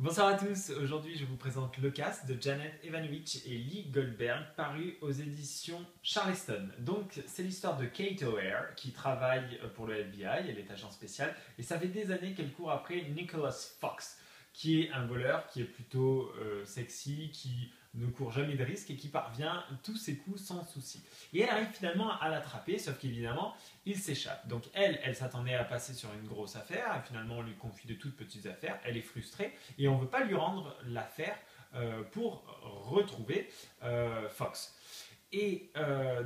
Bonsoir à tous, aujourd'hui je vous présente Le Casse de Janet Evanovich et Lee Goldberg paru aux éditions Charleston. Donc c'est l'histoire de Kate O'Hare qui travaille pour le FBI, elle est agent spécial et ça fait des années qu'elle court après Nicholas Fox qui est un voleur qui est plutôt sexy, qui ne court jamais de risque et qui parvient tous ses coups sans souci. Et elle arrive finalement à l'attraper, sauf qu'évidemment, il s'échappe. Donc elle s'attendait à passer sur une grosse affaire, et finalement on lui confie de toutes petites affaires, elle est frustrée, et on ne veut pas lui rendre l'affaire pour retrouver Fox. Et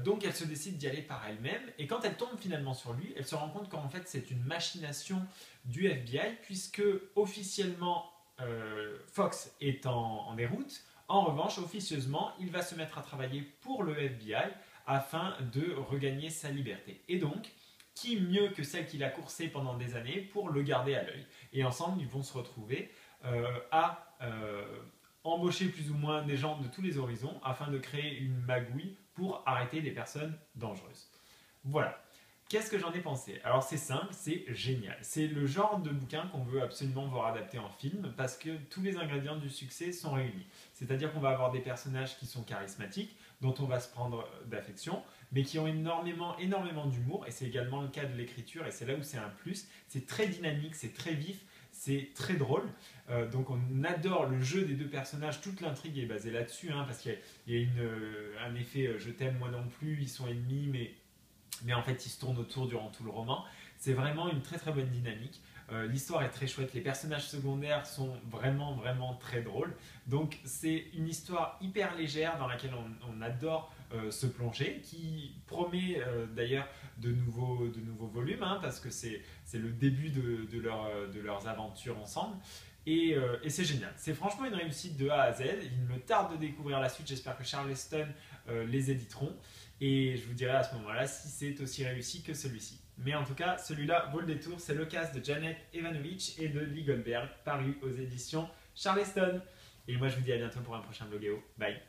donc elle se décide d'y aller par elle-même, et quand elle tombe finalement sur lui, elle se rend compte qu'en fait c'est une machination du FBI, puisque officiellement Fox est en déroute. En revanche, officieusement, il va se mettre à travailler pour le FBI afin de regagner sa liberté. Et donc, qui mieux que celle qu'il a coursée pendant des années pour le garder à l'œil. Et ensemble, ils vont se retrouver à embaucher plus ou moins des gens de tous les horizons afin de créer une magouille pour arrêter des personnes dangereuses. Voilà. Qu'est-ce que j'en ai pensé? Alors c'est simple, c'est génial. C'est le genre de bouquin qu'on veut absolument voir adapté en film parce que tous les ingrédients du succès sont réunis. C'est-à-dire qu'on va avoir des personnages qui sont charismatiques, dont on va se prendre d'affection, mais qui ont énormément d'humour, et c'est également le cas de l'écriture, et c'est là où c'est un plus. C'est très dynamique, c'est très vif, c'est très drôle. Donc on adore le jeu des deux personnages, toute l'intrigue est basée là-dessus, hein, parce qu'il y a un effet je t'aime moi non plus, ils sont ennemis, mais en fait ils se tournent autour durant tout le roman. C'est vraiment une très bonne dynamique. L'histoire est très chouette, les personnages secondaires sont vraiment très drôles. Donc c'est une histoire hyper légère dans laquelle on adore se plonger, qui promet d'ailleurs de nouveaux volumes, hein, parce que c'est le début de leurs aventures ensemble. Et c'est génial. C'est franchement une réussite de A à Z. Il me tarde de découvrir la suite. J'espère que Charleston les éditeront. Et je vous dirai à ce moment-là si c'est aussi réussi que celui-ci. Mais en tout cas, celui-là vaut le détour. C'est Le Casse de Janet Evanovich et de Lee Goldberg, paru aux éditions Charleston. Et moi, je vous dis à bientôt pour un prochain bloguéo. Bye!